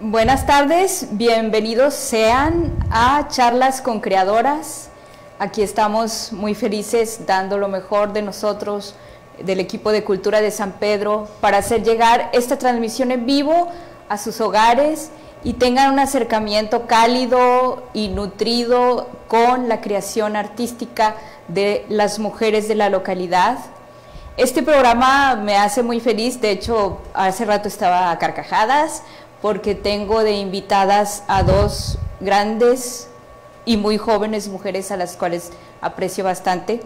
Buenas tardes, bienvenidos sean a Charlas con Creadoras. Aquí estamos muy felices dando lo mejor de nosotros, del equipo de Cultura de San Pedro, para hacer llegar esta transmisión en vivo a sus hogares y tengan un acercamiento cálido y nutrido con la creación artística de las mujeres de la localidad. Este programa me hace muy feliz, de hecho hace rato estaba a carcajadas porque tengo de invitadas a dos grandes y muy jóvenes mujeres a las cuales aprecio bastante.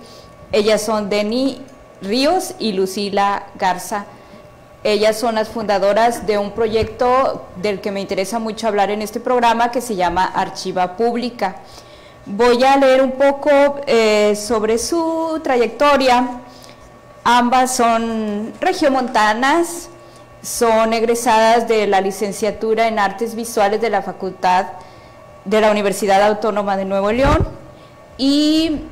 Ellas son Deni Ríos y Lucila Garza. Ellas son las fundadoras de un proyecto del que me interesa mucho hablar en este programa, que se llama Archiva Pública. Voy a leer un poco sobre su trayectoria. Ambas son regiomontanas, son egresadas de la licenciatura en Artes Visuales de la Facultad de la Universidad Autónoma de Nuevo León y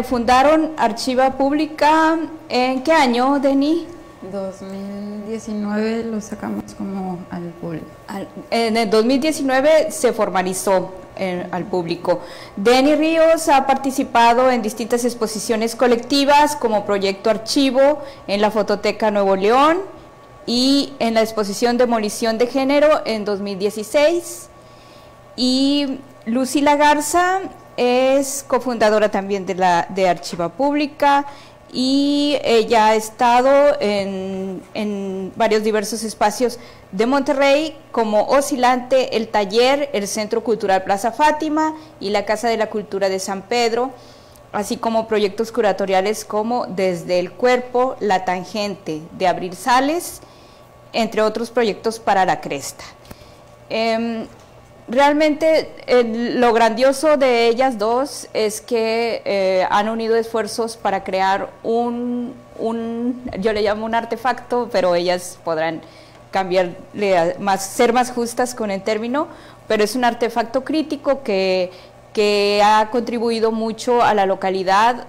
fundaron Archiva Pública. ¿En qué año, Deni? 2019 lo sacamos como al público. En el 2019 se formalizó al público. Deni Ríos ha participado en distintas exposiciones colectivas como Proyecto Archivo en la Fototeca Nuevo León y en la exposición Demolición de Género en 2016. Y Lucila Garza es cofundadora también de Archiva Pública y ella ha estado en varios diversos espacios de Monterrey como Oscilante, el Taller, el Centro Cultural Plaza Fátima y la Casa de la Cultura de San Pedro, así como proyectos curatoriales como Desde el Cuerpo, La Tangente de Abril Sales, entre otros proyectos para la Cresta. Realmente lo grandioso de ellas dos es que han unido esfuerzos para crear yo le llamo un artefacto, pero ellas podrán cambiarle, ser más justas con el término, pero es un artefacto crítico que ha contribuido mucho a la localidad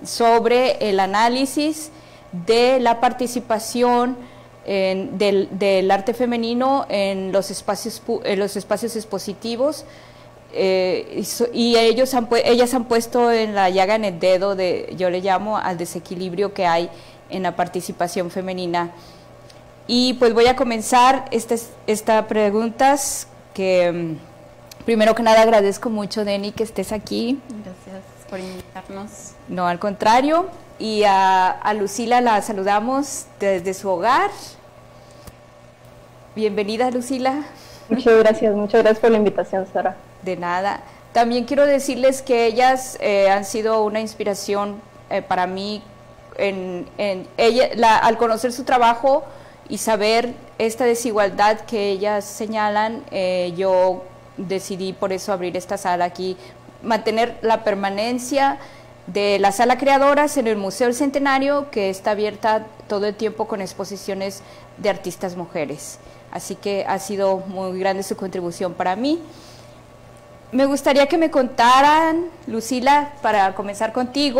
sobre el análisis de la participación del arte femenino en los espacios expositivos, y ellas han puesto en la llaga en el dedo yo le llamo al desequilibrio que hay en la participación femenina. Y pues voy a comenzar estas preguntas que primero que nada agradezco mucho, Deni, que estés aquí. Gracias por invitarnos. No, al contrario. Y a Lucila la saludamos desde su hogar. Bienvenida, Lucila. Muchas gracias por la invitación, Sara. De nada. También quiero decirles que ellas han sido una inspiración para mí al conocer su trabajo y saber esta desigualdad que ellas señalan. Yo decidí por eso abrir esta sala aquí, mantener la permanencia de la Sala Creadoras en el Museo del Centenario, que está abierta todo el tiempo con exposiciones de artistas mujeres. Así que ha sido muy grande su contribución para mí. Me gustaría que me contaran, Lucila, para comenzar contigo,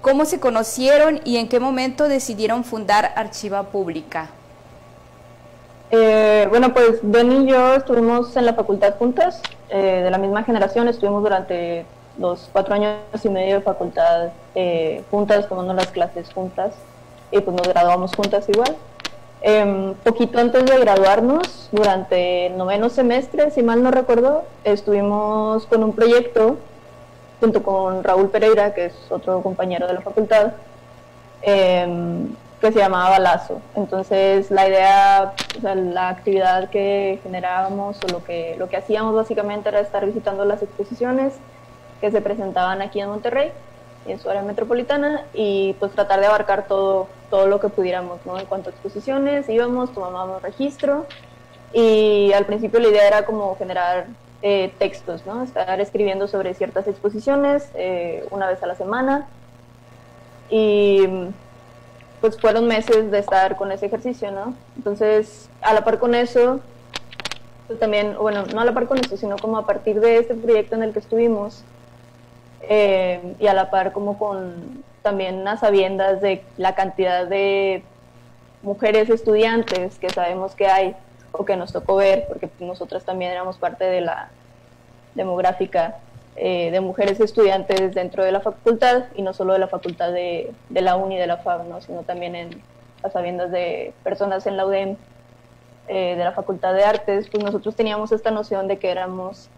cómo se conocieron y en qué momento decidieron fundar Archiva Pública. Bueno, pues Deni y yo estuvimos en la facultad juntas, de la misma generación. Estuvimos durante los 4 años y medio de facultad juntas, tomando las clases juntas, y pues nos graduamos juntas igual. Poquito antes de graduarnos, durante el 9º semestre, si mal no recuerdo, estuvimos con un proyecto junto con Raúl Pereira, que es otro compañero de la facultad, que se llamaba Balazo. Entonces la idea, o sea, la actividad que generábamos o lo que hacíamos básicamente era estar visitando las exposiciones que se presentaban aquí en Monterrey, en su área metropolitana, y pues tratar de abarcar todo lo que pudiéramos, ¿no? En cuanto a exposiciones, íbamos, tomábamos registro, y al principio la idea era como generar textos, ¿no? Estar escribiendo sobre ciertas exposiciones una vez a la semana, y pues fueron meses de estar con ese ejercicio, ¿no? Entonces, a la par con eso, pues también, bueno, no a la par con eso, sino como a partir de este proyecto en el que estuvimos, y a la par como con también a sabiendas de la cantidad de mujeres estudiantes que sabemos que hay o que nos tocó ver, porque nosotras también éramos parte de la demográfica de mujeres estudiantes dentro de la facultad, y no solo de la facultad de la UNI, de la FAB, ¿no? Sino también en las sabiendas de personas en la UDEM, de la Facultad de Artes. Pues nosotros teníamos esta noción de que éramos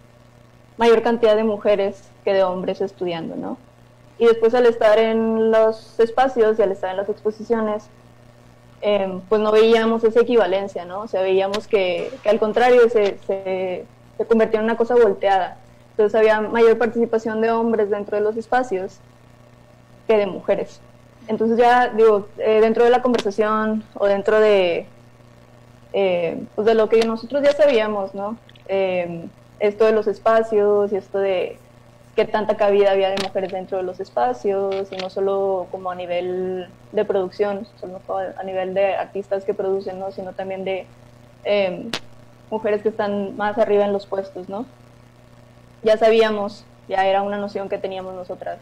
mayor cantidad de mujeres que de hombres estudiando, ¿no? Y después, al estar en los espacios y al estar en las exposiciones, pues no veíamos esa equivalencia, ¿no? O sea, veíamos que al contrario se convertía en una cosa volteada. Entonces había mayor participación de hombres dentro de los espacios que de mujeres. Entonces ya, digo, dentro de la conversación o dentro de pues de lo que nosotros ya sabíamos, ¿no? Esto de los espacios y esto de qué tanta cabida había de mujeres dentro de los espacios, y no solo como a nivel de producción, solo a nivel de artistas que producen, ¿no? Sino también de mujeres que están más arriba en los puestos, ¿no? Ya sabíamos, ya era una noción que teníamos nosotras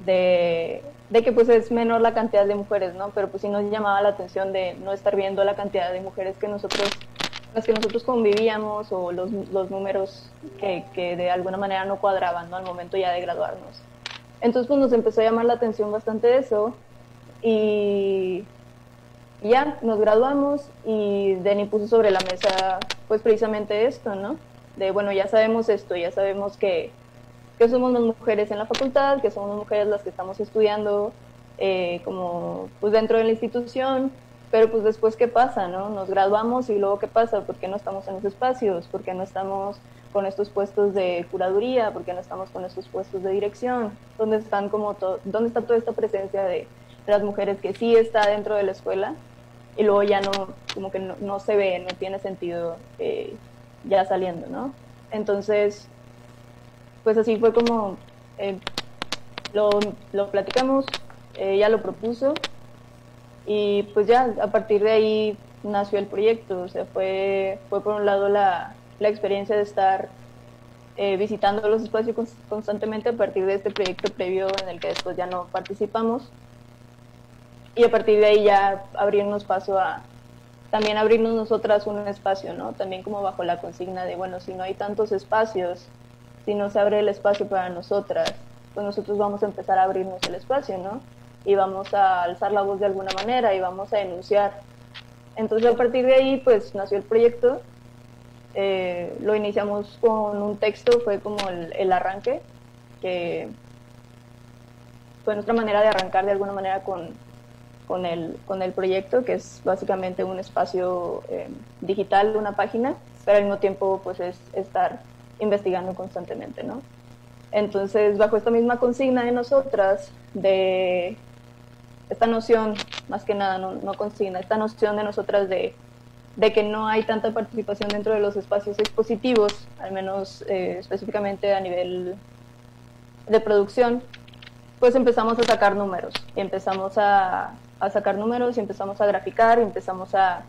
de que pues es menor la cantidad de mujeres, ¿no? Pero pues sí nos llamaba la atención de no estar viendo la cantidad de mujeres que nosotros convivíamos, o los números que de alguna manera no cuadraban, ¿no? Al momento ya de graduarnos. Entonces pues nos empezó a llamar la atención bastante eso, y ya nos graduamos, y Denny puso sobre la mesa pues precisamente esto, ¿no? De bueno, ya sabemos esto, ya sabemos que somos las mujeres en la facultad, que somos las mujeres las que estamos estudiando como pues dentro de la institución, pero pues después ¿qué pasa, no? Nos graduamos, y luego ¿qué pasa? ¿Por qué no estamos en los espacios? ¿Por qué no estamos con estos puestos de curaduría? ¿Por qué no estamos con estos puestos de dirección? ¿Dónde están dónde está toda esta presencia de las mujeres que sí está dentro de la escuela, y luego ya no, como que no se ve, no tiene sentido ya saliendo, ¿no? Entonces pues así fue como lo platicamos, ella lo propuso, y pues ya a partir de ahí nació el proyecto. O sea, fue por un lado la experiencia de estar visitando los espacios constantemente a partir de este proyecto previo en el que después ya no participamos, y a partir de ahí ya abrirnos paso a también abrirnos nosotras un espacio, ¿no? También como bajo la consigna de, bueno, si no hay tantos espacios, si no se abre el espacio para nosotras, pues nosotros vamos a empezar a abrirnos el espacio, ¿no? Y vamos a alzar la voz de alguna manera, y vamos a denunciar. Entonces a partir de ahí pues nació el proyecto. Lo iniciamos con un texto, fue como el arranque, que fue nuestra manera de arrancar de alguna manera con el proyecto, que es básicamente un espacio digital, una página, pero al mismo tiempo pues es estar investigando constantemente, ¿no? Entonces, bajo esta misma consigna de nosotras, de esta noción, más que nada, no consigna, esta noción de nosotras de que no hay tanta participación dentro de los espacios expositivos, al menos específicamente a nivel de producción, pues empezamos a sacar números, y empezamos a sacar números, y empezamos a graficar, y empezamos a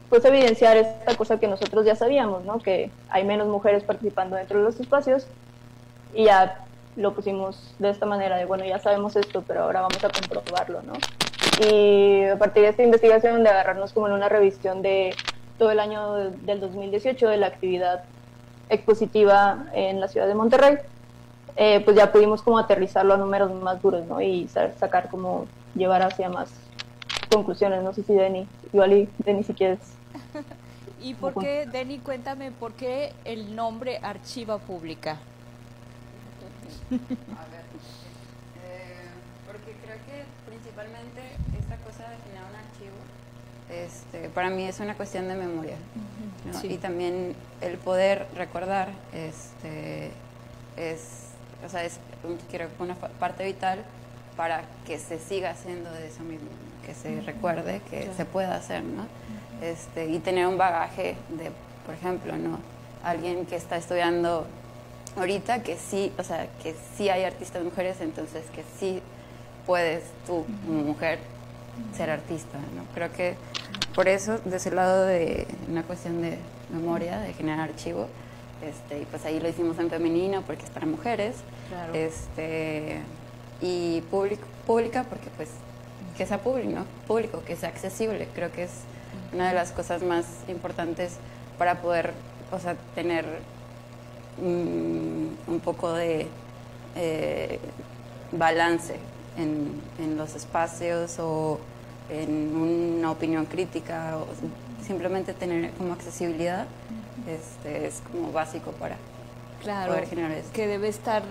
pues evidenciar esta cosa que nosotros ya sabíamos, ¿no? Que hay menos mujeres participando dentro de los espacios, y ya lo pusimos de esta manera, de bueno, ya sabemos esto, pero ahora vamos a comprobarlo, ¿no? Y a partir de esta investigación, de agarrarnos como en una revisión de todo el año del 2018, de la actividad expositiva en la ciudad de Monterrey, pues ya pudimos como aterrizarlo a números más duros, ¿no? Y sacar como, llevar hacia más conclusiones. No sé si Denny, igual Denny si quieres. ¿Y por qué, Denny, cuéntame, por qué el nombre Archiva Pública? A ver, porque creo que principalmente esta cosa de generar un archivo, para mí es una cuestión de memoria, ¿no? Sí. Y también el poder recordar, o sea, es creo que una parte vital para que se siga haciendo de eso mismo, que se recuerde, que se pueda hacer, ¿no? Y tener un bagaje de, por ejemplo, ¿no? Alguien que está estudiando ahorita, que sí, o sea, que sí hay artistas mujeres, entonces que sí puedes tú, como mujer, ser artista, ¿no? Creo que por eso, de ese lado de una cuestión de memoria, de generar archivo, y pues ahí lo hicimos en femenino porque es para mujeres, claro. Y pública porque pues que sea público, ¿no? Público, que sea accesible. Creo que es una de las cosas más importantes para poder, o sea, tener un poco de balance en los espacios o en una opinión crítica o simplemente tener como accesibilidad es como básico para poder generar esto. Que debe estar,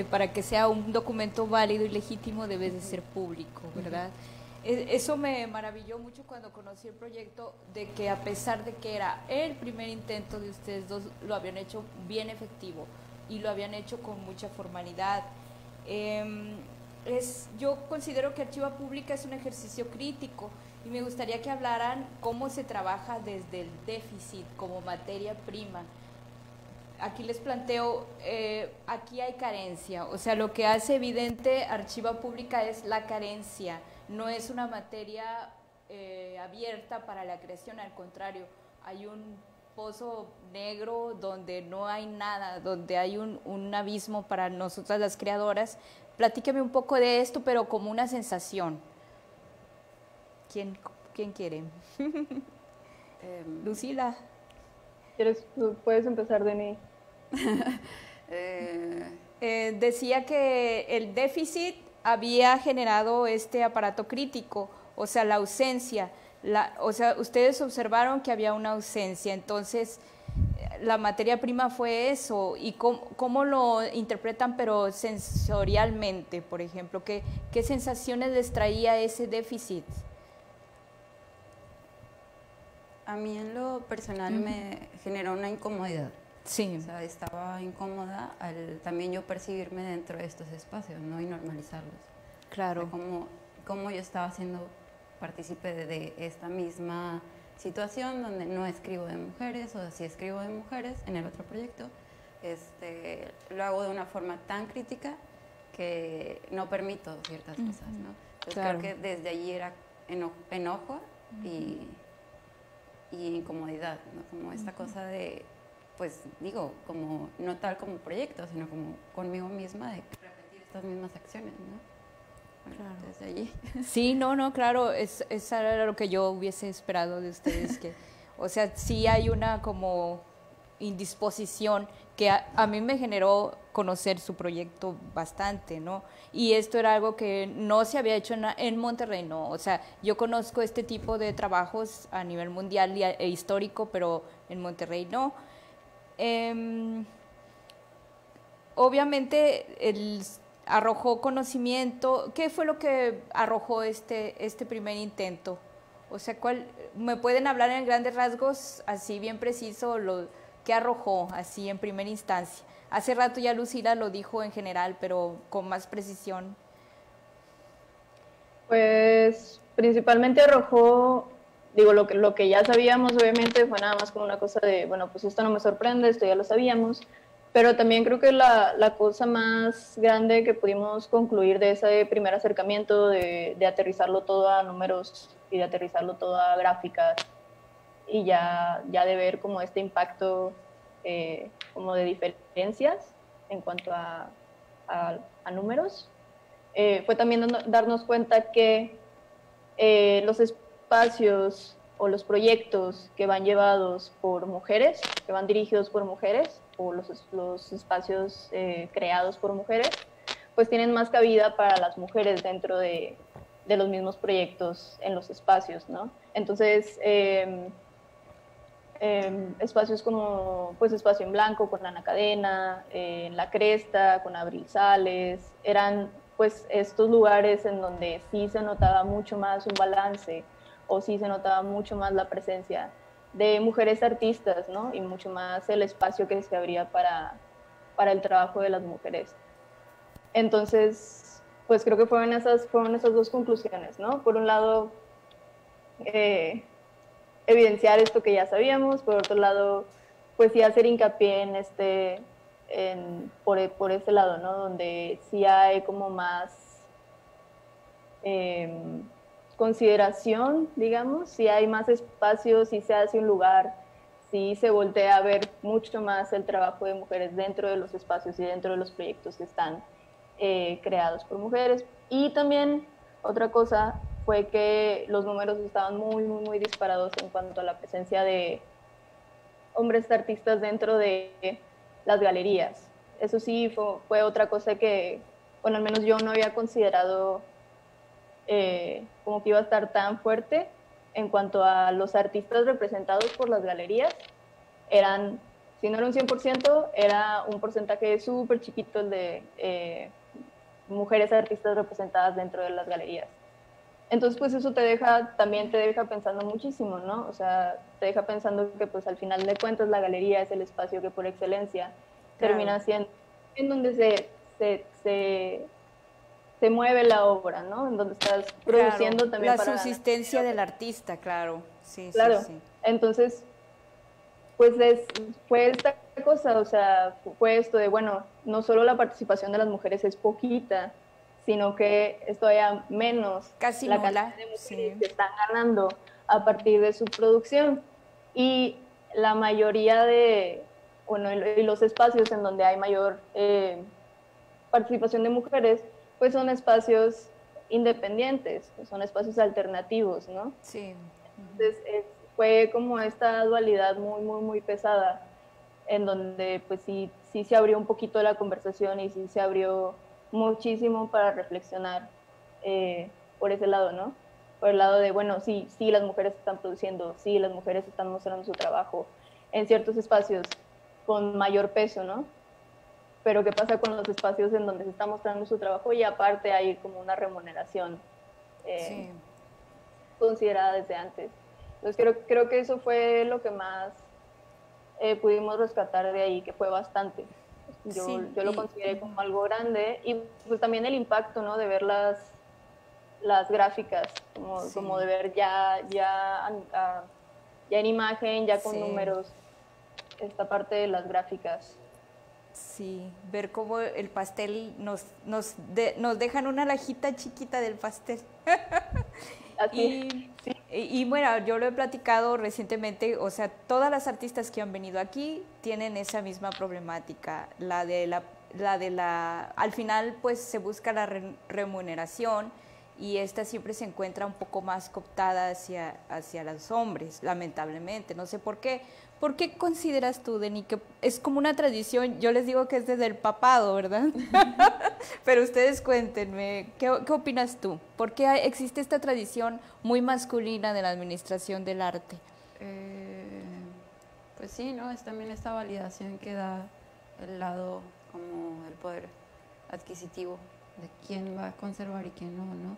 para que sea un documento válido y legítimo debe de ser público, ¿verdad? Eso me maravilló mucho cuando conocí el proyecto, de que a pesar de que era el primer intento de ustedes dos, lo habían hecho bien efectivo y lo habían hecho con mucha formalidad. Yo considero que Archiva Pública es un ejercicio crítico y me gustaría que hablaran cómo se trabaja desde el déficit como materia prima. Aquí les planteo, aquí hay carencia, o sea, lo que hace evidente Archiva Pública es la carencia, no es una materia abierta para la creación, al contrario, hay un pozo negro donde no hay nada, donde hay un abismo para nosotras las creadoras. Platíqueme un poco de esto, pero como una sensación. ¿Quién quiere? Lucila. Puedes empezar, Denny. Decía que el déficit había generado este aparato crítico, o sea, la ausencia. O sea, ustedes observaron que había una ausencia, entonces la materia prima fue eso. ¿Y cómo lo interpretan, pero sensorialmente, por ejemplo? ¿Qué sensaciones les traía ese déficit? A mí en lo personal me generó una incomodidad. Sí. O sea, estaba incómoda al también yo percibirme dentro de estos espacios, ¿no? Y normalizarlos. Claro. O sea, cómo yo estaba siendo partícipe de esta misma situación donde no escribo de mujeres, o si escribo de mujeres en el otro proyecto, lo hago de una forma tan crítica que no permito ciertas cosas, ¿no? Entonces claro, creo que desde allí era enojo y incomodidad, ¿no? Como esta cosa de, pues digo, como no tal como proyecto, sino como conmigo misma, de repetir estas mismas acciones, ¿no? Bueno, claro. Desde allí. Sí, no, claro, eso era lo que yo hubiese esperado de ustedes, que, o sea, sí hay una como indisposición que a mí me generó conocer su proyecto bastante, ¿no? Y esto era algo que no se había hecho en Monterrey, ¿no? O sea, yo conozco este tipo de trabajos a nivel mundial e histórico, pero en Monterrey no. Obviamente arrojó conocimiento. ¿Qué fue lo que arrojó este primer intento? O sea, ¿me pueden hablar en grandes rasgos, así bien preciso, qué arrojó así en primera instancia? Hace rato ya Lucila lo dijo en general, pero con más precisión. Pues principalmente arrojó, digo, lo que ya sabíamos, obviamente fue nada más como una cosa de, bueno, pues esto no me sorprende, esto ya lo sabíamos, pero también creo que la cosa más grande que pudimos concluir de ese primer acercamiento, de aterrizarlo todo a números y de aterrizarlo todo a gráficas, y ya de ver como este impacto como de diferencias en cuanto a números, fue también darnos cuenta que los espacios o los proyectos que van llevados por mujeres, que van dirigidos por mujeres, o los espacios creados por mujeres, pues tienen más cabida para las mujeres dentro de los mismos proyectos en los espacios, ¿no? Entonces, espacios como pues Espacio en Blanco con Ana Cadena, La Cresta con Abril Sales, eran pues estos lugares en donde sí se notaba mucho más un balance, o sí se notaba mucho más la presencia de mujeres artistas, ¿no? Y mucho más el espacio que se abría para el trabajo de las mujeres. Entonces, pues creo que fueron esas dos conclusiones, ¿no? Por un lado, evidenciar esto que ya sabíamos, por otro lado, pues sí hacer hincapié por este lado, ¿no? Donde sí hay como más consideración, digamos, si hay más espacios, si se hace un lugar, si se voltea a ver mucho más el trabajo de mujeres dentro de los espacios y dentro de los proyectos que están creados por mujeres. Y también otra cosa fue que los números estaban muy, muy, muy disparados en cuanto a la presencia de hombres artistas dentro de las galerías. Eso sí, fue otra cosa que, bueno, al menos yo no había considerado como que iba a estar tan fuerte. En cuanto a los artistas representados por las galerías, eran, si no era un 100%, era un porcentaje súper chiquito el de mujeres artistas representadas dentro de las galerías. Entonces, pues eso también te deja pensando muchísimo, ¿no? O sea, te deja pensando que pues al final de cuentas la galería es el espacio que por excelencia termina siendo en donde se mueve la obra, ¿no? En donde estás produciendo también la para subsistencia del artista, claro. Sí, claro. Sí, sí. Entonces, pues fue esta cosa, o sea, fue esto de, bueno, no solo la participación de las mujeres es poquita, sino que es todavía menos casi la nula, cantidad de mujeres que están ganando a partir de su producción. Y la mayoría de, bueno, y los espacios en donde hay mayor participación de mujeres, pues son espacios independientes, son espacios alternativos, ¿no? Sí. Entonces fue como esta dualidad muy, muy, muy pesada, en donde pues sí se abrió un poquito la conversación y sí se abrió muchísimo para reflexionar por ese lado, ¿no? Por el lado de, bueno, sí, las mujeres están produciendo, sí, las mujeres están mostrando su trabajo en ciertos espacios con mayor peso, ¿no? Pero ¿qué pasa con los espacios en donde se está mostrando su trabajo y aparte hay como una remuneración considerada desde antes? Entonces creo que eso fue lo que más pudimos rescatar de ahí, que fue bastante. Yo lo consideré como algo grande y pues también el impacto, ¿no? De ver las gráficas, como de ver ya en imagen, ya con números, esta parte de las gráficas. Sí, ver cómo el pastel nos dejan una lajita chiquita del pastel. Y bueno, yo lo he platicado recientemente, o sea, todas las artistas que han venido aquí tienen esa misma problemática, al final pues se busca la remuneración y esta siempre se encuentra un poco más cooptada hacia los hombres, lamentablemente, no sé por qué. ¿Por qué consideras tú, Denny, que es como una tradición? Yo les digo que es desde el papado, ¿verdad? Pero ustedes cuéntenme, ¿qué opinas tú? ¿Por qué existe esta tradición muy masculina de la administración del arte? Pues sí, ¿no? Es también esta validación que da el lado como el poder adquisitivo de quién va a conservar y quién no, ¿no?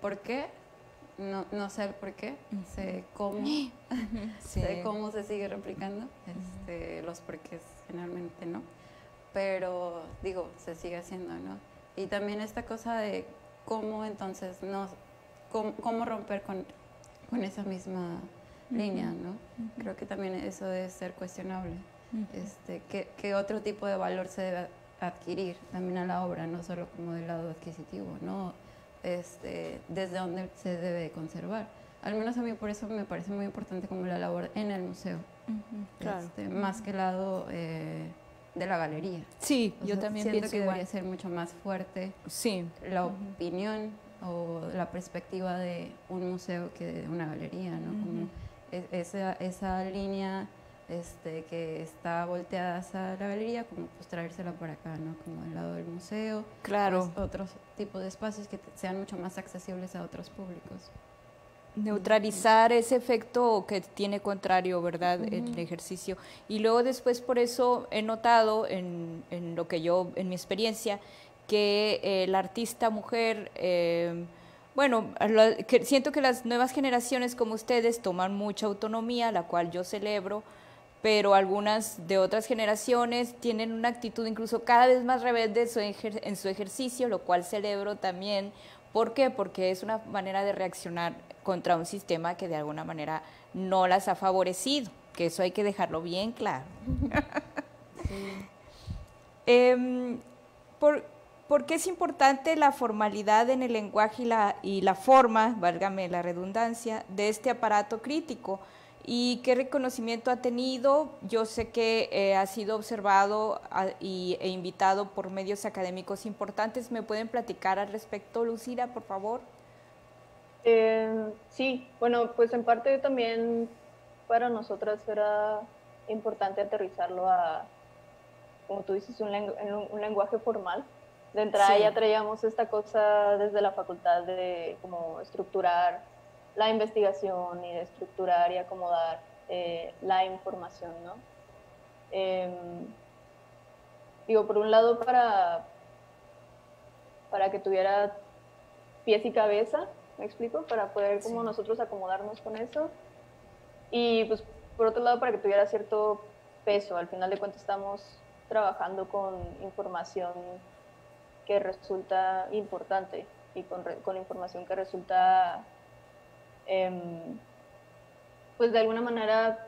¿Por qué? No sé el por qué, sé cómo, sé cómo se sigue replicando, los porqués generalmente no, pero digo, se sigue haciendo, ¿no? Y también esta cosa de cómo entonces, cómo romper con esa misma línea, ¿no? Creo que también eso debe ser cuestionable, ¿qué otro tipo de valor se debe adquirir también a la obra, no solo como del lado adquisitivo, ¿no? Desde dónde se debe de conservar. Al menos a mí por eso me parece muy importante como la labor en el museo, claro. Más que el lado de la galería. Sí, yo también siento pienso que igual. debería ser mucho más fuerte la opinión o la perspectiva de un museo que de una galería, ¿no? Como esa línea que está volteada hacia la galería, como pues traérsela por acá, ¿no? Como del lado del museo. Claro. Pues, otros tipos de espacios que sean mucho más accesibles a otros públicos. Neutralizar ese efecto que tiene contrario, ¿verdad? El ejercicio. Y luego después por eso he notado en lo que yo, en mi experiencia, que la artista mujer, siento que las nuevas generaciones como ustedes toman mucha autonomía, la cual yo celebro, pero algunas de otras generaciones tienen una actitud incluso cada vez más rebelde en su ejercicio, lo cual celebro también. ¿Por qué? Porque es una manera de reaccionar contra un sistema que de alguna manera no las ha favorecido, que eso hay que dejarlo bien claro. ¿Por qué es importante la formalidad en el lenguaje y la forma, válgame la redundancia, de este aparato crítico? ¿Y qué reconocimiento ha tenido? Yo sé que ha sido observado e invitado por medios académicos importantes. ¿Me pueden platicar al respecto, Lucira, por favor? Sí, bueno, pues en parte también para nosotras era importante aterrizarlo a, como tú dices, un lenguaje formal. De entrada Sí. ya traíamos esta cosa desde la facultad de como estructurar la investigación y de estructurar y acomodar la información, ¿no? Digo, por un lado para que tuviera pies y cabeza, ¿me explico? Para poder como nosotros acomodarnos con eso. Y pues por otro lado para que tuviera cierto peso. Al final de cuentas estamos trabajando con información que resulta importante y con información que resulta, pues de alguna manera,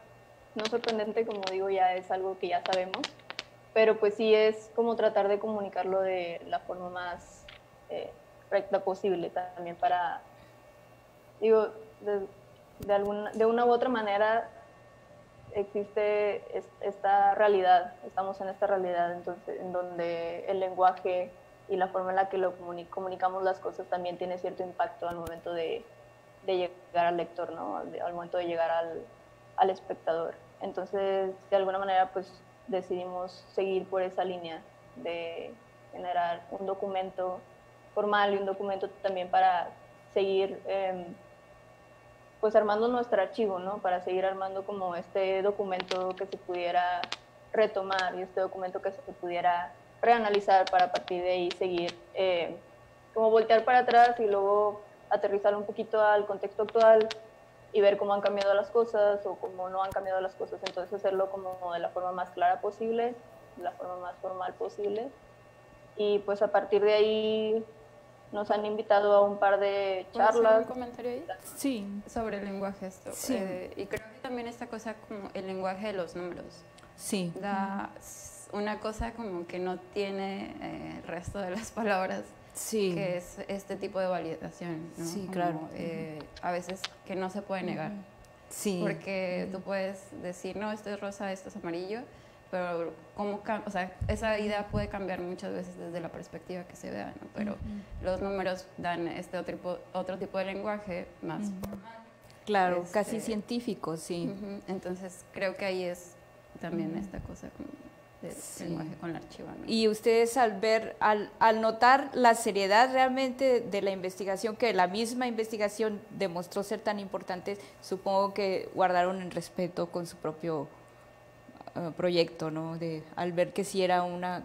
no sorprendente, como digo, ya es algo que ya sabemos, pero pues sí es como tratar de comunicarlo de la forma más recta posible también para, digo, de una u otra manera existe esta realidad, estamos en esta realidad entonces, en donde el lenguaje y la forma en la que lo comunicamos las cosas también tiene cierto impacto al momento de llegar al lector, ¿no? Al momento de llegar al espectador. Entonces, de alguna manera, pues decidimos seguir por esa línea de generar un documento formal y un documento también para seguir pues armando nuestro archivo, ¿no? Para seguir armando como este documento que se pudiera retomar y este documento que se pudiera reanalizar para a partir de ahí seguir, como voltear para atrás y luego aterrizar un poquito al contexto actual y ver cómo han cambiado las cosas o cómo no han cambiado las cosas. Entonces hacerlo como de la forma más clara posible, de la forma más formal posible. Y pues a partir de ahí nos han invitado a un par de ¿Puedo hacer un charlas. comentario ahí? Sí. Sobre el lenguaje esto. Sí. Y creo que también esta cosa como el lenguaje de los números. Sí. Da una cosa como que no tiene el resto de las palabras. Sí. Que es este tipo de validación, ¿no? Sí, como, claro. A veces que no se puede negar. Sí. Porque tú puedes decir, no, esto es rosa, esto es amarillo, pero o sea, esa idea puede cambiar muchas veces desde la perspectiva que se vea, ¿no? Pero los números dan este otro tipo de lenguaje más formal. Claro, casi científico, sí. Entonces creo que ahí es también esta cosa como de lenguaje con la archiva, ¿no? Y ustedes al notar la seriedad realmente de la investigación, que la misma investigación demostró ser tan importante, supongo que guardaron el respeto con su propio proyecto, ¿no? Al ver que sí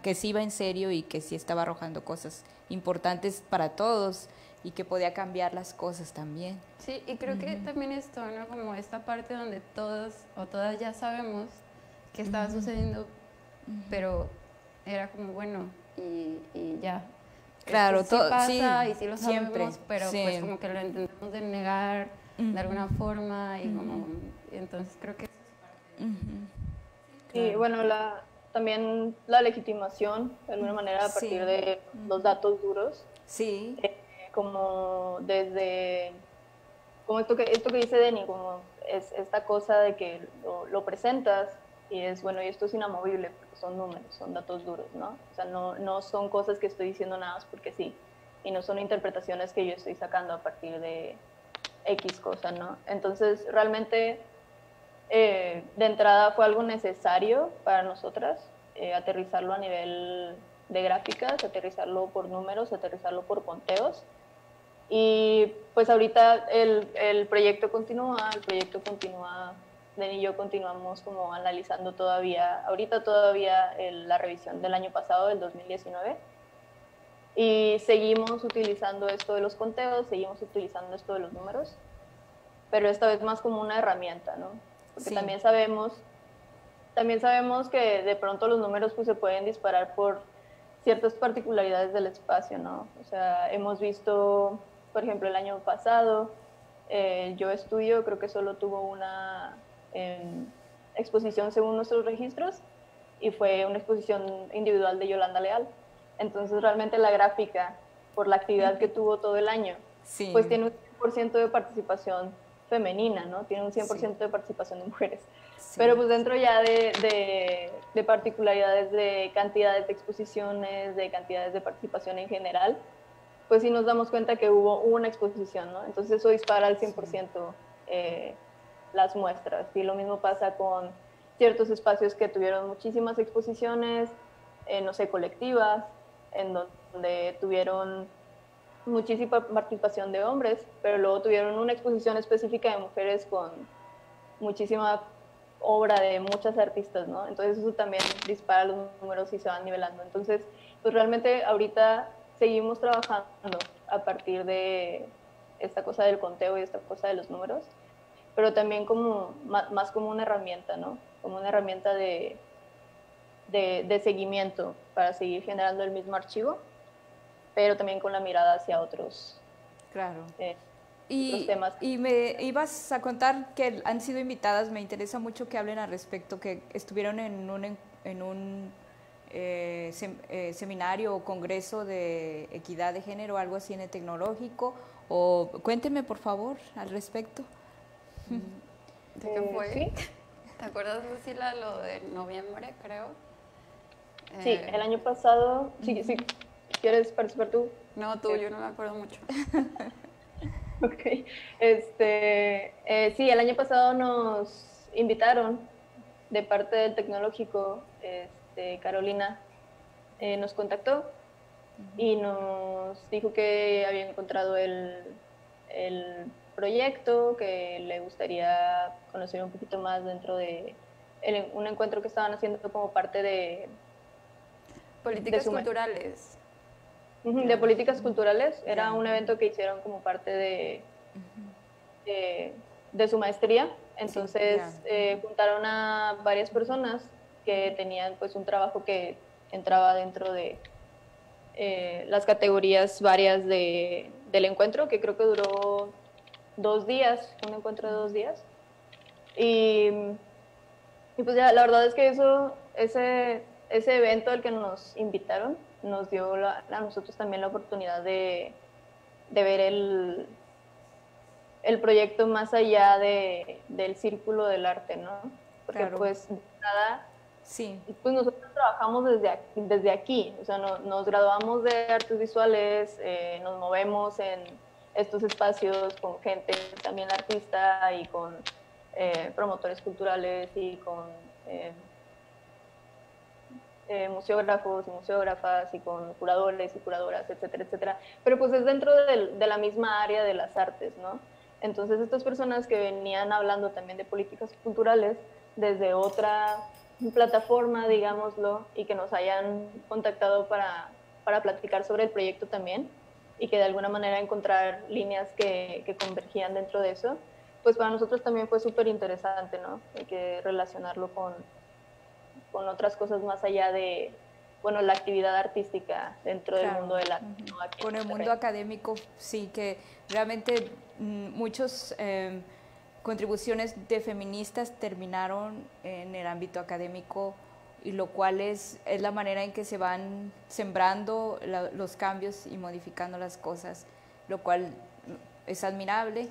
que sí iba en serio y que sí estaba arrojando cosas importantes para todos y que podía cambiar las cosas también. Sí, y creo que también esto, ¿no? Como esta parte donde todos o todas ya sabemos qué estaba sucediendo, pero era como, bueno, y ya. Claro, esto sí pasa sí, y sí lo siempre, sabemos, pero sí. pues como que lo intentamos de negar de alguna forma y como, entonces creo que eso es parte. Y bueno, también la legitimación, de alguna manera, a partir de los datos duros. Sí. Como desde, como esto que dice Denny, como es esta cosa de que lo presentas y es, bueno, y esto es inamovible porque son números, son datos duros, ¿no? O sea, no son cosas que estoy diciendo nada más porque sí, y no son interpretaciones que yo estoy sacando a partir de X cosa, ¿no? Entonces, realmente, de entrada fue algo necesario para nosotras, aterrizarlo a nivel de gráficas, aterrizarlo por números, aterrizarlo por conteos. Y pues ahorita el proyecto continúa, Den y yo continuamos como analizando ahorita todavía la revisión del año pasado, del 2019, y seguimos utilizando esto de los conteos, seguimos utilizando esto de los números, pero esta vez más como una herramienta, ¿no? Porque también sabemos que de pronto los números pues se pueden disparar por ciertas particularidades del espacio, ¿no? O sea, hemos visto, por ejemplo, el año pasado, Yo Estudio creo que solo tuvo una exposición según nuestros registros y fue una exposición individual de Yolanda Leal. Entonces realmente la gráfica, por la actividad que tuvo todo el año, pues tiene un 100% de participación femenina, ¿no? Tiene un 100% Sí. de participación de mujeres. Sí. Pero pues dentro ya de particularidades de cantidades de exposiciones, de cantidades de participación en general, pues sí nos damos cuenta que hubo una exposición, ¿no? Entonces eso dispara al 100% las muestras. Y lo mismo pasa con ciertos espacios que tuvieron muchísimas exposiciones, no sé, colectivas, en donde tuvieron muchísima participación de hombres, pero luego tuvieron una exposición específica de mujeres con muchísima obra de muchas artistas, ¿no? Entonces eso también dispara los números y se van nivelando. Entonces, pues realmente ahorita seguimos trabajando a partir de esta cosa del conteo y esta cosa de los números, pero también como más como una herramienta, ¿no? Como una herramienta de seguimiento para seguir generando el mismo archivo, pero también con la mirada hacia Claro. otros temas. Y me ibas a contar que han sido invitadas, me interesa mucho que hablen al respecto, que estuvieron en un seminario o congreso de equidad de género, algo así en el tecnológico, o cuéntenme por favor al respecto. ¿De qué fue? Sí. ¿Te acuerdas, Lucila, lo de noviembre, creo? Sí, el año pasado, sí, ¿quieres participar tú? No, tú, yo no me acuerdo mucho. Ok, sí, el año pasado nos invitaron de parte del tecnológico, Carolina nos contactó y nos dijo que había encontrado el proyecto, que le gustaría conocer un poquito más dentro de un encuentro que estaban haciendo como parte de Políticas su culturales. de políticas culturales. Era Ya. un evento que hicieron como parte de su maestría. Sí, Entonces ya. juntaron a varias personas que tenían pues un trabajo que entraba dentro de las categorías varias del encuentro, que creo que duró 2 días, un encuentro de 2 días. Y, y pues ya, la verdad es que ese evento al que nos invitaron nos dio a nosotros también la oportunidad de ver el proyecto más allá del círculo del arte, ¿no? Porque Claro. pues nada, Sí. pues nosotros trabajamos desde aquí, o sea, nos graduamos de artes visuales, nos movemos en estos espacios con gente también artista y con promotores culturales y con museógrafos y museógrafas y con curadores y curadoras, etcétera, etcétera. Pero pues es dentro de la misma área de las artes, ¿no? Entonces estas personas que venían hablando también de políticas culturales desde otra plataforma, digámoslo, y que nos hayan contactado para platicar sobre el proyecto también y que de alguna manera encontrar líneas que convergían dentro de eso, pues para nosotros también fue súper interesante, ¿no? Hay que relacionarlo con otras cosas más allá de, bueno, la actividad artística dentro del Claro, mundo del arte, ¿no? Aquí con en el mundo Monterrey. académico, sí, que realmente muchos contribuciones de feministas terminaron en el ámbito académico, y lo cual es la manera en que se van sembrando los cambios y modificando las cosas, lo cual es admirable.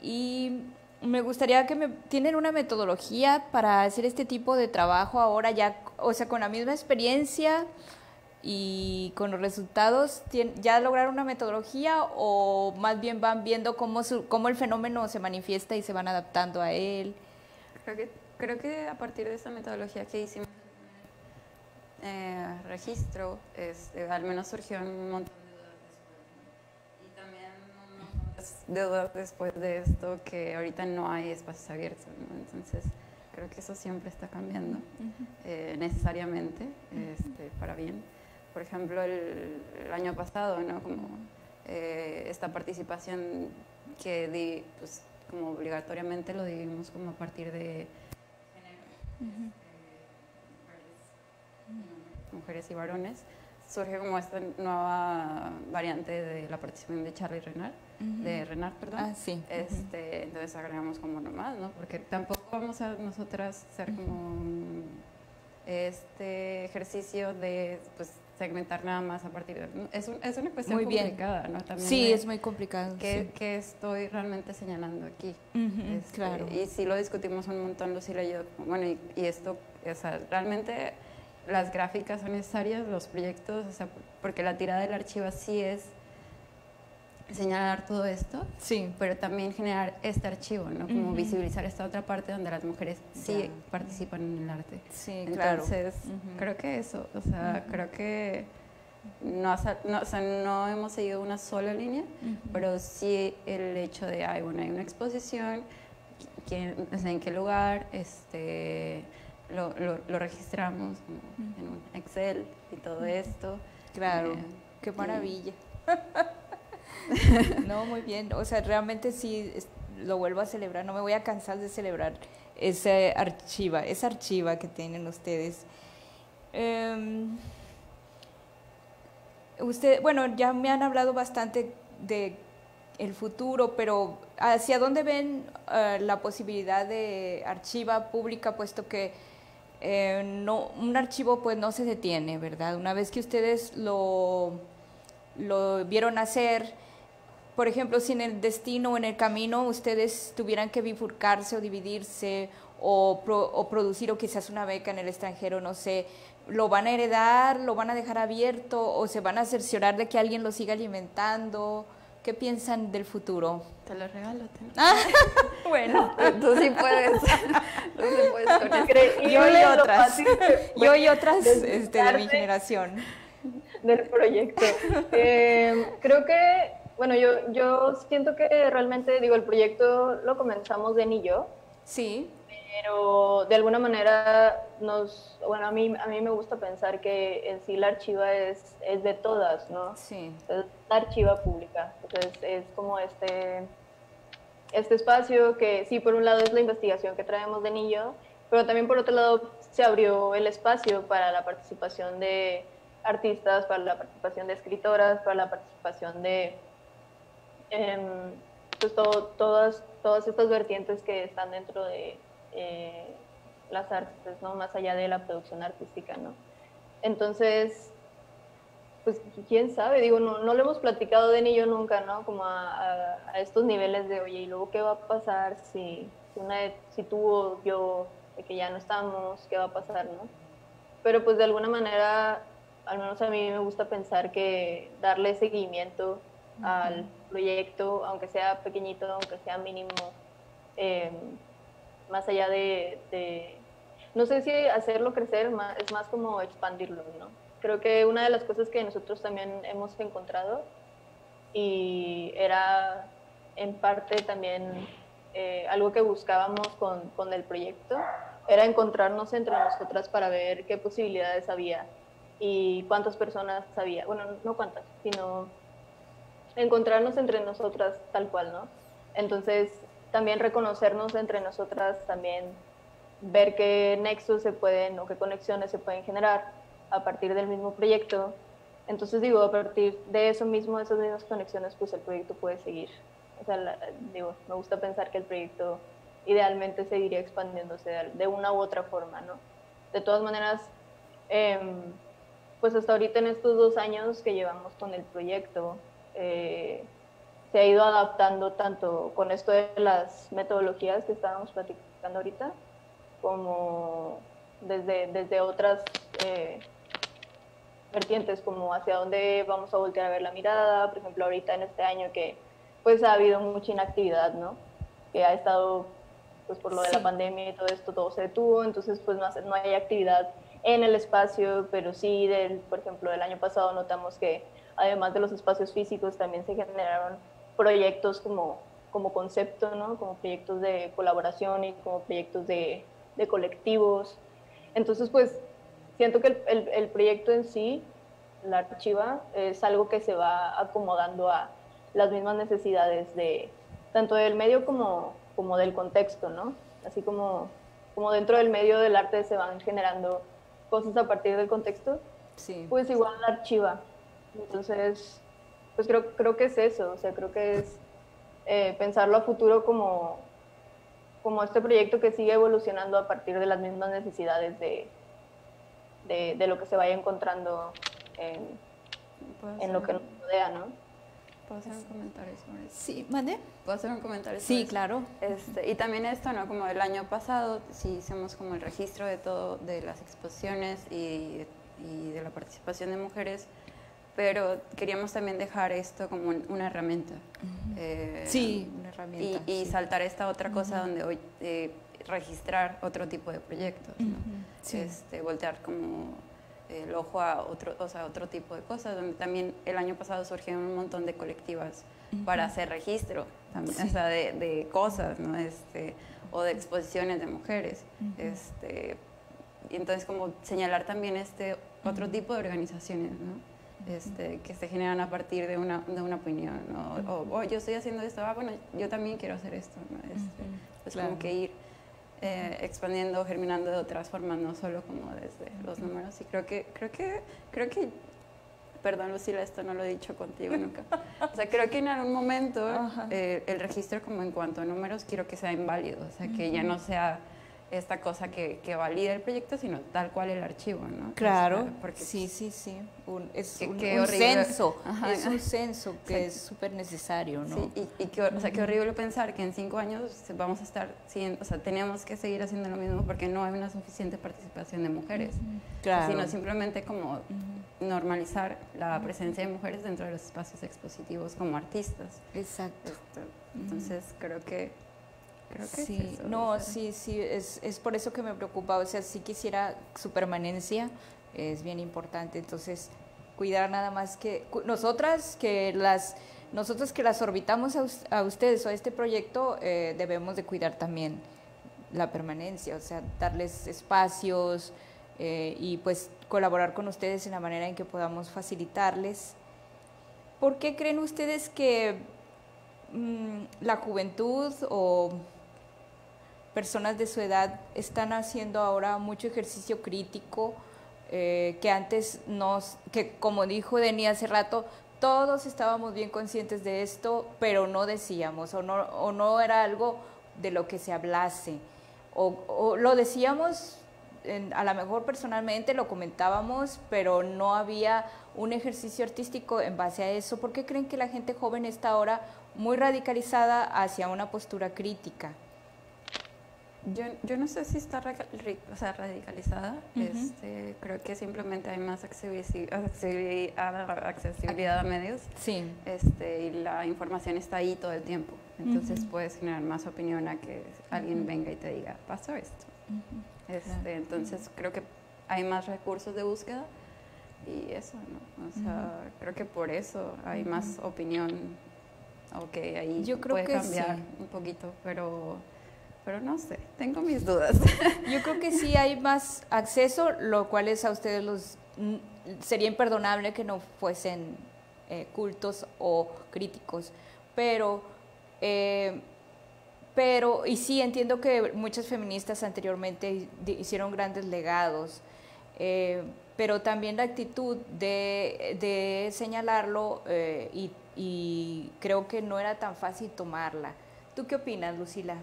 Y me gustaría ¿tienen una metodología para hacer este tipo de trabajo ahora ya, o sea, con la misma experiencia y con los resultados? ¿Ya lograron una metodología o más bien van viendo cómo el fenómeno se manifiesta y se van adaptando a él? Creo que a partir de esa metodología que hicimos, registro, al menos surgió un montón de dudas después, ¿no? Y también un montón de dudas después de esto, que ahorita no hay espacios abiertos, ¿no? Entonces creo que eso siempre está cambiando, necesariamente, para bien. Por ejemplo, el año pasado, ¿no? Como esta participación que pues, como obligatoriamente lo dividimos como a partir de género, mujeres y varones, surge como esta nueva variante de la participación de Charlie Renard, de Renard, perdón. Ah, sí. Entonces agregamos como nomás, ¿no? Porque tampoco vamos a nosotras hacer como este ejercicio de, pues, segmentar nada más a partir de... Es una cuestión Muy bien. complicada, ¿no? También Sí, es muy complicado. Sí. ¿Qué estoy realmente señalando aquí? Claro. Y sí lo discutimos un montón, Lucila y yo. Bueno, y esto, o sea, realmente las gráficas son necesarias, los proyectos, o sea, porque la tirada del archivo sí es señalar todo esto, Sí. pero también generar este archivo, ¿no? Como visibilizar esta otra parte donde las mujeres sí participan en el arte. Sí, claro. Entonces, creo que eso, o sea, creo que o sea, no hemos seguido una sola línea, pero sí el hecho de, bueno, hay una exposición, o sea, en qué lugar, lo registramos en un Excel y todo esto. Claro, qué maravilla. No, muy bien. O sea, realmente sí lo vuelvo a celebrar. No me voy a cansar de celebrar esa archiva que tienen ustedes. Bueno, ya me han hablado bastante de el futuro, pero ¿hacia dónde ven la posibilidad de archiva pública, puesto que un archivo pues no se detiene, ¿verdad? Una vez que ustedes lo vieron hacer, por ejemplo, si en el destino o en el camino ustedes tuvieran que bifurcarse o dividirse o producir o quizás una beca en el extranjero, no sé, ¿lo van a heredar, lo van a dejar abierto o se van a cerciorar de que alguien lo siga alimentando? ¿Qué piensan del futuro? Te lo regalo. Bueno, tú sí puedes. Tú sí puedes con eso. Yo y otras de mi generación. Del proyecto. Creo que, bueno, yo siento que realmente, digo, el proyecto lo comenzamos Den y yo. Sí. Pero de alguna manera a mí me gusta pensar que en sí la archiva es de todas, ¿no? Sí. Es la archiva pública. Entonces es como este espacio que sí, por un lado es la investigación que traemos de Nillo, pero también por otro lado se abrió el espacio para la participación de artistas, para la participación de escritoras, para la participación de pues todas estas vertientes que están dentro de las artes, ¿no? Más allá de la producción artística, ¿no? Entonces, pues quién sabe, digo, no lo hemos platicado Den y yo nunca, ¿no? Como a estos niveles de, oye, ¿y luego qué va a pasar si tú o yo, de que ya no estamos, qué va a pasar, ¿no? Pero pues de alguna manera, al menos a mí me gusta pensar que darle seguimiento al proyecto, aunque sea pequeñito, aunque sea mínimo, más allá de no sé si hacerlo crecer, es más como expandirlo, ¿no? Creo que una de las cosas que nosotros también hemos encontrado, y era en parte también algo que buscábamos con el proyecto, era encontrarnos entre nosotras para ver qué posibilidades había y cuántas personas había, bueno, no cuántas, sino encontrarnos entre nosotras tal cual, ¿no? Entonces, también reconocernos entre nosotras, también ver qué nexos se pueden o qué conexiones se pueden generar a partir del mismo proyecto. Entonces, digo, a partir de eso mismo, esas mismas conexiones, pues el proyecto puede seguir. O sea, digo, me gusta pensar que el proyecto idealmente seguiría expandiéndose de una u otra forma, ¿no? De todas maneras, pues hasta ahorita en estos 2 años que llevamos con el proyecto, se ha ido adaptando tanto con esto de las metodologías que estábamos platicando ahorita, como desde otras vertientes, como hacia dónde vamos a voltear a ver la mirada. Por ejemplo, ahorita en este año que pues ha habido mucha inactividad, ¿no? Que ha estado, pues por lo de la pandemia y todo esto, todo se detuvo, entonces pues no hay actividad en el espacio, pero sí, por ejemplo, del año pasado notamos que además de los espacios físicos también se generaron proyectos como concepto, ¿no? Como proyectos de colaboración y como proyectos de colectivos. Entonces, pues, siento que el proyecto en sí, la archiva, es algo que se va acomodando a las mismas necesidades de tanto del medio como del contexto, ¿no? Así como dentro del medio del arte se van generando cosas a partir del contexto, sí, pues igual la archiva. Entonces, pues creo que es eso, o sea, creo que es pensarlo a futuro como este proyecto que sigue evolucionando a partir de las mismas necesidades de lo que se vaya encontrando en lo que nos rodea, ¿no? ¿Puedo hacer un comentario sobre eso? Sí, ¿mande? ¿Puedo hacer un comentario sobre Sí, eso? claro. Y también esto, ¿no? Como el año pasado, sí hicimos como el registro de todo, de las exposiciones y de la participación de mujeres, pero queríamos también dejar esto como una herramienta. Sí, una herramienta. Y sí. saltar esta otra cosa donde hoy registrar otro tipo de proyectos, ¿no? Sí. Voltear como el ojo a otro, o sea, otro tipo de cosas, donde también el año pasado surgieron un montón de colectivas para hacer registro, también, o sea, de cosas, ¿no? O de exposiciones de mujeres. Y entonces como señalar también otro tipo de organizaciones, ¿no? Que se generan a partir de una opinión, ¿no? O yo estoy haciendo esto, bueno, yo también quiero hacer esto, ¿no? Pues claro. Como que ir expandiendo, germinando de otras formas, no solo como desde los números. Y creo que, perdón Lucila, esto no lo he dicho contigo nunca. O sea, creo que en algún momento el registro como en cuanto a números quiero que sea inválido, o sea, que ya no sea esta cosa que valida el proyecto, sino tal cual el archivo, ¿no? Claro, o sea, porque, sí. Es un horrible. censo, es un censo que es súper necesario, ¿no? Sí, o sea, qué horrible pensar que en 5 años vamos a estar siguiendo, o sea, tenemos que seguir haciendo lo mismo porque no hay una suficiente participación de mujeres, claro. Sino simplemente como normalizar la presencia de mujeres dentro de los espacios expositivos como artistas. Exacto. Entonces, creo que sí, es eso, no, o sea. sí, es por eso que me preocupa, o sea, sí quisiera su permanencia, es bien importante, entonces cuidar nada más que nosotras que las orbitamos a ustedes o a este proyecto, debemos de cuidar también la permanencia, o sea, darles espacios y pues colaborar con ustedes en la manera en que podamos facilitarles. ¿Por qué creen ustedes que la juventud o personas de su edad están haciendo ahora mucho ejercicio crítico, que antes que como dijo Denny hace rato, todos estábamos bien conscientes de esto, pero no decíamos, o no era algo de lo que se hablase, o lo decíamos, a lo mejor personalmente lo comentábamos, pero no había un ejercicio artístico en base a eso? ¿Por qué creen que la gente joven está ahora muy radicalizada hacia una postura crítica? Yo no sé si está radicalizada, creo que simplemente hay más accesibilidad a medios, sí. Y la información está ahí todo el tiempo, entonces puedes generar más opinión a que alguien venga y te diga, pasó esto. Entonces creo que hay más recursos de búsqueda y eso, ¿no? O sea, creo que por eso hay más opinión, aunque ahí yo creo puede que cambiar un poquito, pero no sé, tengo mis dudas. Yo creo que sí hay más acceso, lo cual es a ustedes sería imperdonable que no fuesen cultos o críticos, pero y sí entiendo que muchas feministas anteriormente hicieron grandes legados, pero también la actitud de señalarlo y creo que no era tan fácil tomarla. ¿Tú qué opinas, Lucila?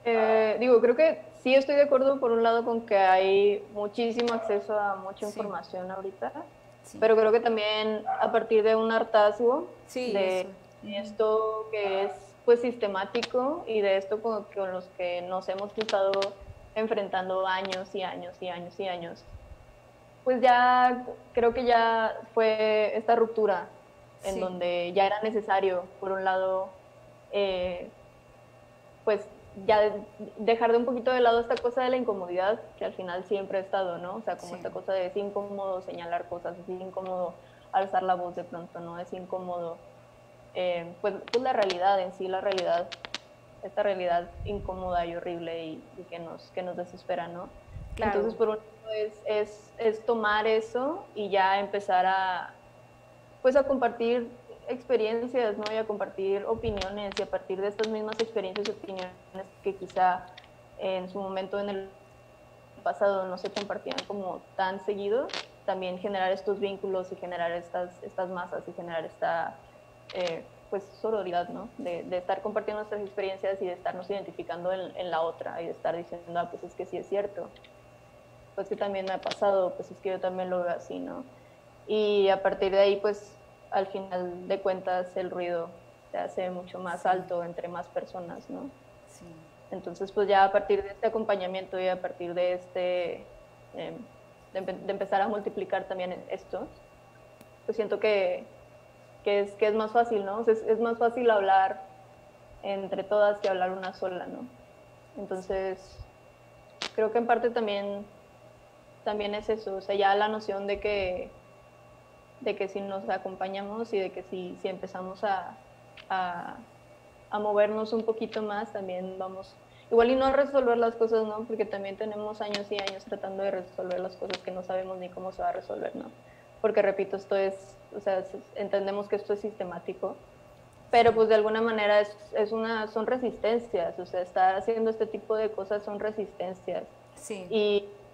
Creo que sí estoy de acuerdo por un lado con que hay muchísimo acceso a mucha información ahorita, pero creo que también a partir de un hartazgo de esto que es pues sistemático y de esto con los que nos hemos estado enfrentando años y años y años y años, pues ya creo que ya fue esta ruptura en donde ya era necesario, por un lado, pues ya dejar de un poquito de lado esta cosa de la incomodidad, que al final siempre ha estado, ¿no? O sea, como esta cosa de es incómodo señalar cosas, es incómodo alzar la voz de pronto, ¿no? Es incómodo, pues la realidad en sí, esta realidad incómoda y horrible y que nos desespera, ¿no? Claro. Entonces, por un lado es tomar eso y ya empezar a compartir experiencias, ¿no? Y a compartir opiniones, y a partir de estas mismas experiencias y opiniones que quizá en su momento en el pasado no se compartían como tan seguido, también generar estos vínculos y generar estas masas y generar esta pues sororidad, ¿no? De estar compartiendo nuestras experiencias y de estarnos identificando en la otra y de estar diciendo, pues es que sí es cierto, pues que también me ha pasado, pues es que yo también lo veo así, ¿no? y a partir de ahí pues al final de cuentas el ruido se hace mucho más alto entre más personas, ¿no? Sí. Entonces pues ya a partir de este acompañamiento y a partir de de empezar a multiplicar también esto, pues siento que es más fácil, ¿no? O sea, es más fácil hablar entre todas que hablar una sola, ¿no? Entonces, creo que en parte también es eso, o sea, ya la noción de que si nos acompañamos y de que si empezamos a, a movernos un poquito más, también vamos, igual y no a resolver las cosas, ¿no? Porque también tenemos años y años tratando de resolver las cosas que no sabemos ni cómo se va a resolver, ¿no? Porque repito, esto es, o sea, entendemos que esto es sistemático, pero pues de alguna manera son resistencias, o sea, estar haciendo este tipo de cosas son resistencias. Sí.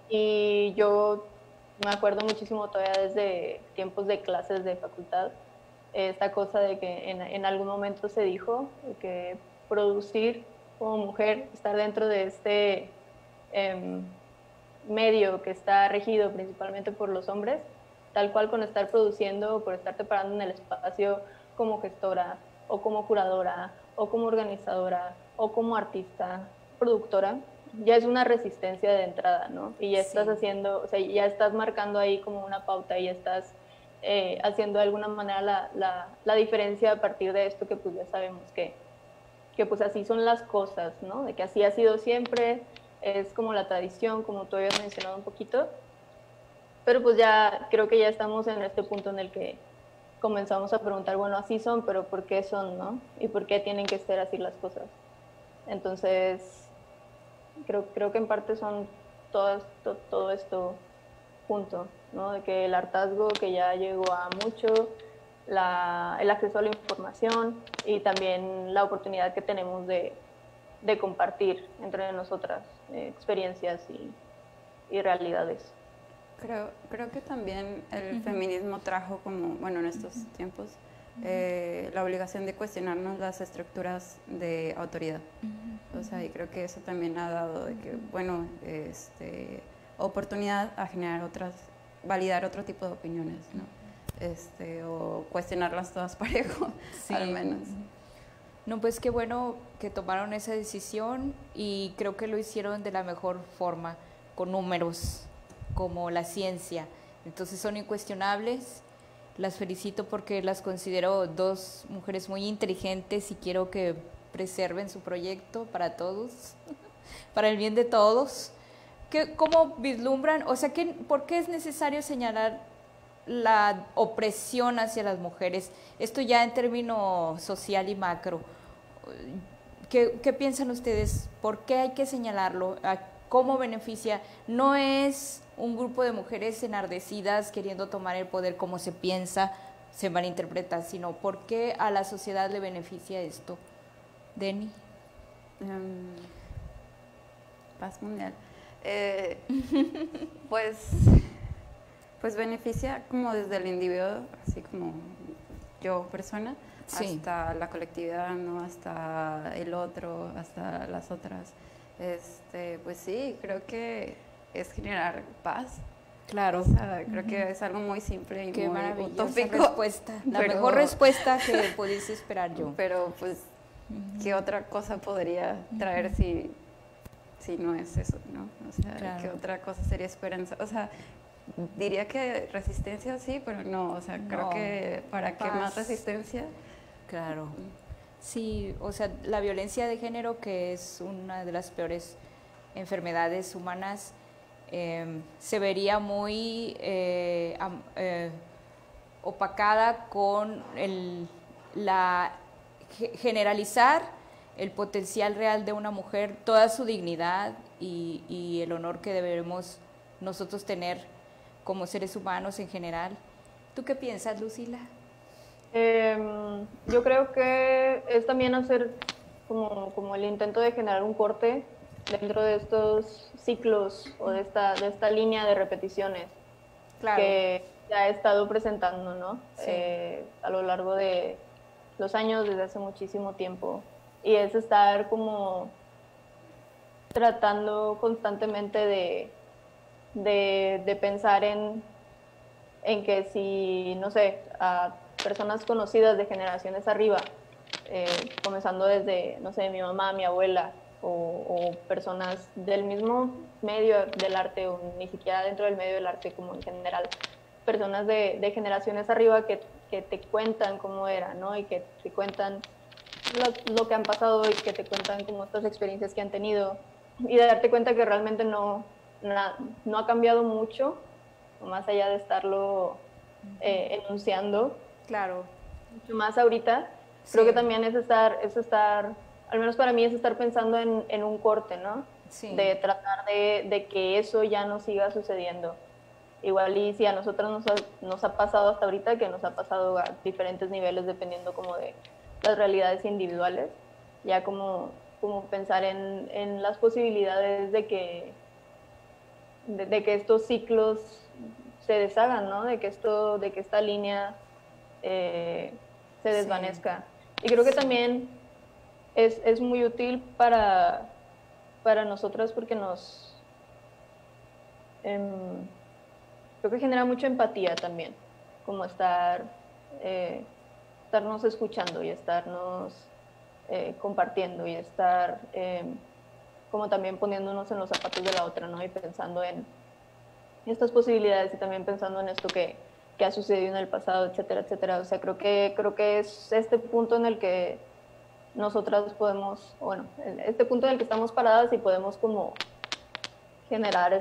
Y yo me acuerdo muchísimo todavía desde tiempos de clases de facultad, esta cosa de que en algún momento se dijo que producir como mujer, estar dentro de este medio que está regido principalmente por los hombres, tal cual con estar produciendo o por estarte parando en el espacio como gestora o como curadora o como organizadora o como artista, productora, ya es una resistencia de entrada, ¿no? Y ya estás haciendo, o sea, ya estás marcando ahí como una pauta y ya estás haciendo de alguna manera la diferencia a partir de esto que pues ya sabemos que pues así son las cosas, ¿no? De que así ha sido siempre, es como la tradición, como tú habías mencionado un poquito, pero pues ya creo que ya estamos en este punto en el que comenzamos a preguntar, bueno, así son, pero ¿por qué son, no? ¿Y por qué tienen que ser así las cosas? Entonces, creo que en parte son todo esto junto, ¿no? De que el hartazgo que ya llegó a mucho, el acceso a la información y también la oportunidad que tenemos de compartir entre nosotras experiencias y realidades. Creo que también el feminismo trajo como, bueno, en estos tiempos, la obligación de cuestionarnos las estructuras de autoridad. O sea, y creo que eso también ha dado de que, bueno, oportunidad a generar validar otro tipo de opiniones, ¿no? O cuestionarlas todas parejo, al menos. No, pues qué bueno que tomaron esa decisión y creo que lo hicieron de la mejor forma, con números, como la ciencia. Entonces son incuestionables. Las felicito porque las considero dos mujeres muy inteligentes y quiero que preserven su proyecto para todos, para el bien de todos. ¿Cómo vislumbran? O sea, ¿por qué es necesario señalar la opresión hacia las mujeres? Esto ya en términos social y macro. ¿Qué piensan ustedes? ¿Por qué hay que señalarlo? ¿Cómo beneficia? No es un grupo de mujeres enardecidas queriendo tomar el poder como se piensa, se malinterpreta, sino ¿por qué a la sociedad le beneficia esto? Denny. Paz mundial. Pues beneficia como desde el individuo, así como yo persona, hasta la colectividad, ¿no? Hasta el otro, hasta las otras. Pues sí, creo que es generar paz. Claro. O sea, creo que es algo muy simple y qué muy utópico. Respuesta. La mejor respuesta que pudiese esperar yo. Pero pues, ¿qué otra cosa podría traer si no es eso, ¿no? O sea, ¿qué otra cosa sería esperanza? O sea, diría que resistencia sí, pero no, o sea, creo que ¿para qué más resistencia? Claro. Sí, o sea, la violencia de género, que es una de las peores enfermedades humanas, se vería muy opacada con generalizar el potencial real de una mujer, toda su dignidad y el honor que debemos nosotros tener como seres humanos en general. ¿Tú qué piensas, Lucila? Yo creo que es también hacer como el intento de generar un corte dentro de estos ciclos o de esta línea de repeticiones que se ha estado presentando, ¿no? Sí. A lo largo de los años, desde hace muchísimo tiempo. Y es estar como tratando constantemente de pensar en en que si, no sé, a personas conocidas de generaciones arriba, comenzando desde, no sé, mi mamá, mi abuela, o personas del mismo medio del arte, o ni siquiera dentro del medio del arte como en general, personas de generaciones arriba que te cuentan cómo era, ¿no? Y que te cuentan lo que han pasado y que te cuentan como estas experiencias que han tenido y de darte cuenta que realmente no ha cambiado mucho, más allá de estarlo enunciando. Claro, Mucho más ahorita, sí, creo que también es estar, al menos para mí es estar pensando en un corte, ¿no? sí, De tratar de que eso ya no siga sucediendo. Igual y si a nosotros nos ha pasado hasta ahorita, que nos ha pasado a diferentes niveles dependiendo como de las realidades individuales, ya como pensar en las posibilidades de que estos ciclos se deshagan, ¿no? De que esta línea se sí, desvanezca. Y creo que sí, también es muy útil para nosotras porque em, creo que genera mucha empatía también, como estarnos escuchando y estarnos compartiendo y estar como también poniéndonos en los zapatos de la otra, ¿no? Y pensando en estas posibilidades y también pensando en esto que ha sucedido en el pasado, etcétera, etcétera. O sea, creo que es este punto en el que nosotras podemos, bueno, este punto en el que estamos paradas y podemos como generar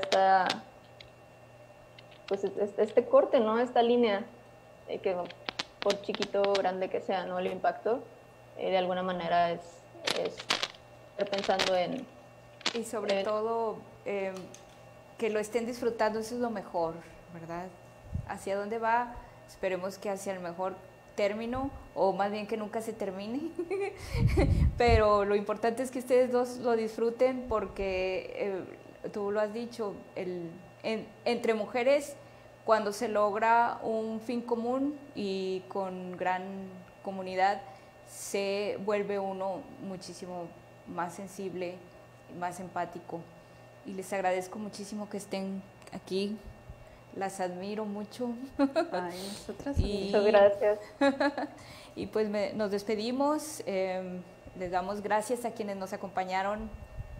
pues este corte, ¿no? Esta línea que por chiquito o grande que sea, ¿no? El impacto, de alguna manera es estar pensando y sobre en todo que lo estén disfrutando, eso es lo mejor, ¿verdad? ¿Hacia dónde va? Esperemos que hacia el mejor término, o más bien que nunca se termine, pero lo importante es que ustedes dos lo disfruten porque tú lo has dicho, entre mujeres, cuando se logra un fin común y con gran comunidad, se vuelve uno muchísimo más sensible, más empático. Y les agradezco muchísimo que estén aquí, las admiro mucho. Ay, nosotras también. muchas y, gracias. y pues nos despedimos, les damos gracias a quienes nos acompañaron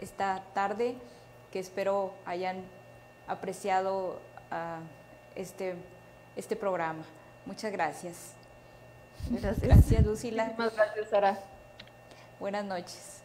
esta tarde, que espero hayan apreciado este, este programa. Muchas gracias. Gracias. Gracias, Lucila. Muchísimas gracias, Sara. Buenas noches.